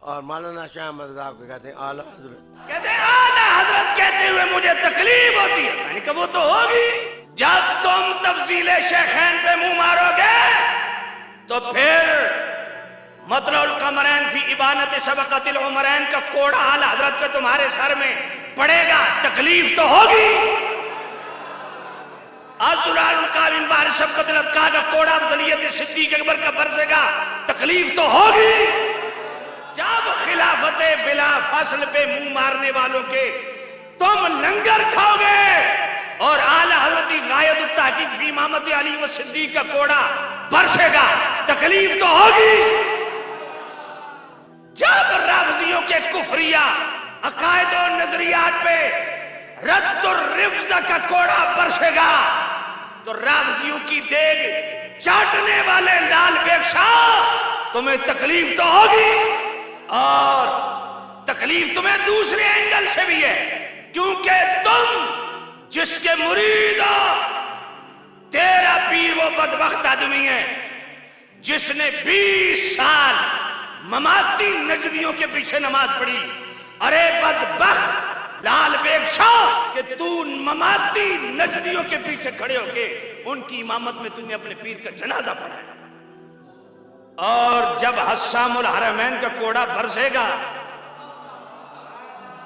और मौलाना शाह अहमद रज़ा को कहते हैं आला हजरत। कहते हैं आला हजरत कहते हुए मुझे तकलीफ होती है। मैंने कहा वो तो होगी, जब तुम तफसीले शेखैन पे मुंह मारोगे तो फिर मतलुल कमरैन फी इबानत सबक़तिल उमरैन का कोड़ा आला हजरत का तुम्हारे सर में पड़ेगा, तकलीफ तो होगी। का कोड़ा अफज़लियत सिद्दीक़ अकबर का बरसेगा, तकलीफ तो होगी। जब खिलाफत बिला फसल पे मुंह मारने वालों के तुम लंगर खाओगे और आला हज़रत गायद तहक़ीक़ फी इमामत अली व सिद्दीक़ का कोड़ा बरसेगा, तकलीफ तो होगी। जब राफ़ज़ियों के कुफरिया अकायद और नजरियात पे रद्दुर रिफ्ज़ का कोड़ा बरसेगा तो राफ़ज़ियों की देग चाटने वाले लाल बेग शाह तुम्हें तकलीफ तो होगी। और तकलीफ तुम्हें दूसरे एंगल से भी है, क्योंकि तुम जिसके मुरीद हो, तेरा पीर वो बदबख्त आदमी है जिसने 20 साल ममाती नजदियों के पीछे नमाज पढ़ी। अरे बदबख्त लाल बेग शाह कि तू ममाती नजदियों के पीछे खड़े होके उनकी इमामत में तूने अपने पीर का जनाजा पढ़ाया। और जब हस्सामुल हरमैन का कोड़ा बरसेगा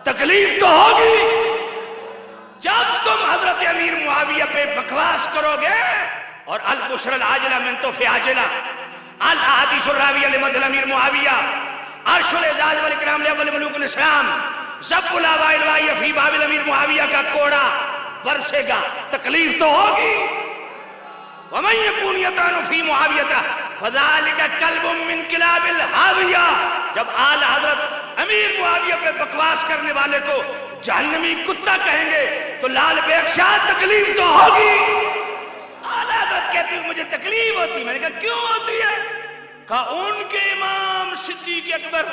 तकलीफ तो होगी। जब तुम हजरत अमीर मुआविया पे बकवास करोगे और अल बुशरल आजिला मिन तोफे आजिला अल अहादीसुर राविया लिमदल अमीर मुआविया अर्शुल इजाज वल इकराम लिअव्वल मुलूकुल इस्लाम ज़ब्बुल अवाइल व यफी बाबिल अमीर मुआविया का कोड़ा बरसेगा, तकलीफ तो होगी। वमन यकून यतानु फी मुआविया फज़ालिका कल्बुम मिन किलाबिल हाविया। जब आला हजरत अमीर मुआविया पे बकवास करने वाले को जहन्नमी कुत्ता कहेंगे तो लाल बेग शाह तकलीफ तो होगी। आला हजरत कहती है मुझे तकलीफ होती। मैंने कहा क्यों होती है? कहा उनके इमाम सिद्दीक़ अकबर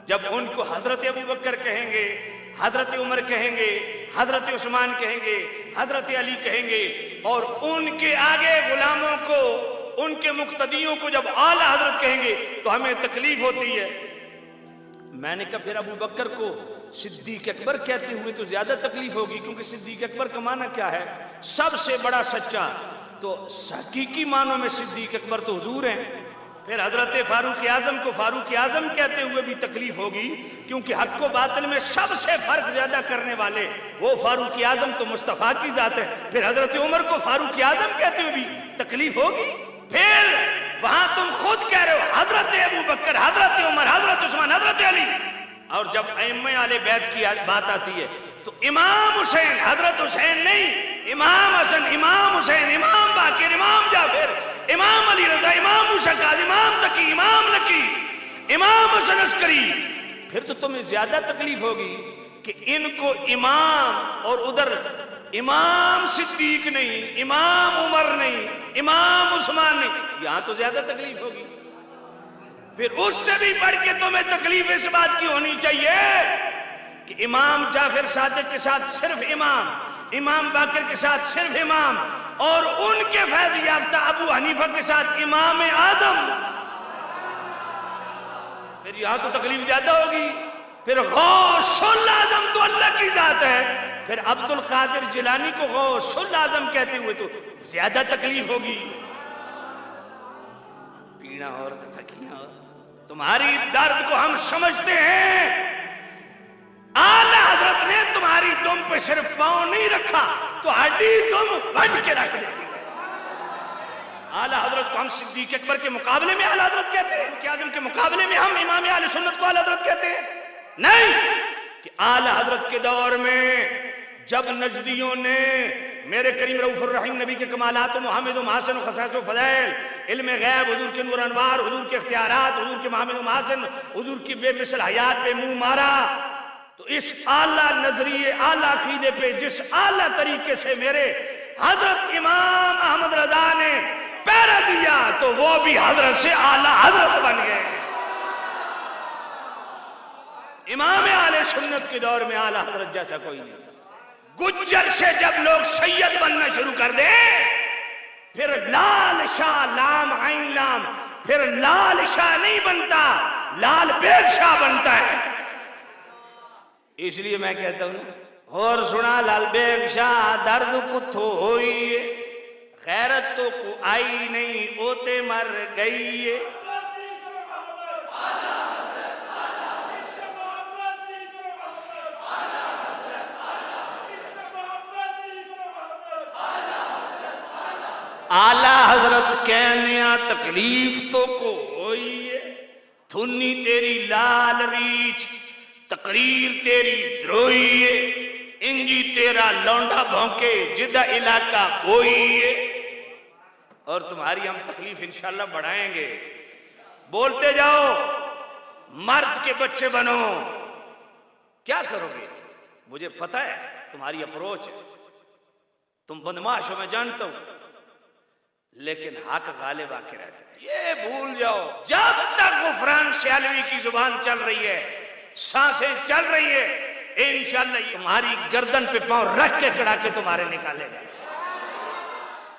जब उनको हजरत अबू बकर कहेंगे, हजरत उमर कहेंगे, हजरत उस्मान कहेंगे, हजरत अली कहेंगे और उनके आगे गुलामों को, उनके मुक्तदियों को जब आला हजरत कहेंगे तो हमें तकलीफ होती है। मैंने कहा फिर अबू बकर को सिद्दीक़ अकबर कहते हुए तो ज्यादा तकलीफ होगी, क्योंकि सिद्दीक़ अकबर का माना क्या है? सबसे बड़ा सच्चा। तो हकीकी मानों में सिद्दीक़ अकबर तो हुजूर हैं। फिर हजरत फारूक आजम को फारूक आजम कहते हुए भी तकलीफ होगी, क्योंकि हक को बातिल में सबसे फर्क ज्यादा करने वाले वो फारूक आजम तो मुस्तफा की जात है। फिर हजरत उमर को फारूक आजम कहते हुए भी तकलीफ होगी। फिर वहां तुम खुद कह रहे हो हजरत अबू बकर, हजरत उमर, हजरत उस्मान, हजरत अली। और जब अइम्मा आले बैत की बात आती है तो इमाम हुसैन, हजरत हुसैन नहीं, इमाम हसन, इमाम हुसैन, इमाम बाकिर, इमाम जाफिर, इमाम अली रजा, इमाम मुशक्काद, इमाम तकी, इमाम नकी, इमाम हसन अस्करी। फिर तो तुम्हें ज्यादा तकलीफ होगी कि इनको इमाम और उधर इमाम सिद्दीक नहीं, इमाम उमर नहीं, इमाम उस्मान नहीं, यहां तो ज्यादा तकलीफ होगी। फिर उससे भी बढ़ के तुम्हें तकलीफ इस बात की होनी चाहिए कि इमाम जाफिर सादिक के साथ सिर्फ इमाम, इमाम बाकिर के साथ सिर्फ इमाम और उनके फैज़ याफ्ता अबू हनीफा के साथ इमाम आदम। फिर यहां तो तकलीफ ज्यादा होगी। फिर गौसुल आजम तो अल्लाह की जात है, फिर अब्दुल कादिर जिलानी को गौसुल आजम कहते हुए तो ज्यादा तकलीफ होगी। पीड़ा और थकियां और तुम्हारी दर्द को हम समझते हैं। आला हजरत ने तुम्हारी दुम पे सिर्फ पांव नहीं रखा तो हड्डी तुम बंध के रख देती है। आला हजरत को हम सिद्दीक़ अकबर के मुकाबले में आला हजरत कहते हैं, फारूक आज़म के मुकाबले में हम इमाम आले सुन्नत को आला हजरत कहते हैं? नहीं, कि आला हजरत के दौर में जब नजदियों ने मेरे करीम रऊफ़ुर रहीम नबी के कमालात मोहम्मद महसन खसास फज़ैल, इल्म गैब, हुजूर के नूर अनवार, हुजूर के इख्तियारात, हुजूर के मोहम्मद महसन, हुजूर की बेमिसल हयात पे मुंह मारा, तो इस आला नजरिए, आला अकीदे पे जिस आला तरीके से मेरे हजरत इमाम अहमद रजा ने पैरा दिया तो वो भी हजरत से आला हजरत बन गए। इमाम आले सुन्नत के दौर में आला हजरत जैसा कोई नहीं। गुज्जर से जब लोग सैयद बनना शुरू कर दे, फिर लाल शाह, लाम आइन लाम, फिर लाल शाह नहीं बनता, लाल बेग शाह बनता है। इसलिए मैं कहता हूं और सुना लाल बेग शाह दर्द कुथो होई, गैरत तो को आई नहीं ओते मर गई। आला हजरत कहने तकलीफ तो को होई है, थुन्नी तेरी लाल रीछ तकरीर तेरी द्रोही है, इंजी तेरा लौंडा भौंके जिदा इलाका बोई है। और तुम्हारी हम तकलीफ इंशाल्लाह बढ़ाएंगे। बोलते जाओ, मर्द के बच्चे बनो। क्या करोगे मुझे पता है, तुम्हारी अप्रोच है, तुम बदमाश हो मैं जानता हूं, लेकिन हक गालिब आके रहते हैं। ये भूल जाओ, जब तक गुफरान सियालवी की जुबान चल रही है, सांसें चल रही है, इंशाल्लाह तुम्हारी गर्दन पे पांव रख के खड़ा के तुम्हारे निकालेगा।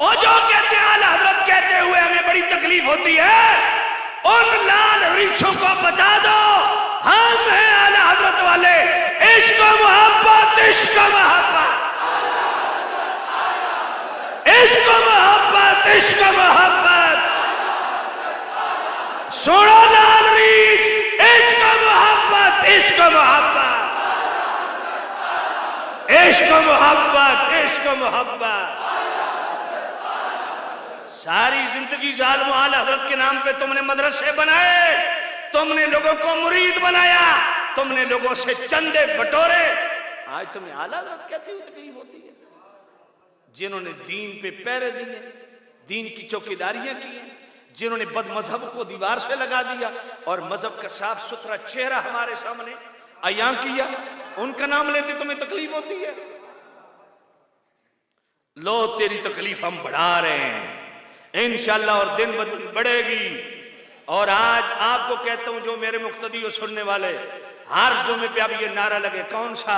और जो कहते हैं आला हजरत कहते हुए हमें बड़ी तकलीफ होती है, उन लाल रीछों को बता दो हम हैं आला हजरत वाले। इश्क मोहब्बत, इश्क मोहब्बत, इश्क मोहब्बत, इश्क मोहब्बत। सुनो लाल रीछ, इश्क मोहब्बत, इश्क मोहब्बत, इश्क मोहब्बत, इश्क मोहब्बत। सारी जिंदगी जालिम आला हजरत के नाम पे तुमने मदरसे बनाए, तुमने लोगों को मुरीद बनाया, तुमने लोगों से चंदे बटोरे। आज तुम्हें आला हजरत कहती हुई तकलीफ होती है। जिन्होंने दीन पे पैरे दिए, दीन की चौकीदारियां की, जिन्होंने बद मजहब को दीवार से लगा दिया और मजहब का साफ सुथरा चेहरा हमारे सामने अयां किया, उनका नाम लेते तुम्हें तकलीफ होती है। लो तेरी तकलीफ हम बढ़ा रहे हैं इंशाल्लाह, और दिन ब दिन बढ़ेगी। और आज आपको कहता हूं, जो मेरे मुक्तदी हो सुनने वाले, हर जुमे पे अब ये नारा लगे, कौन सा?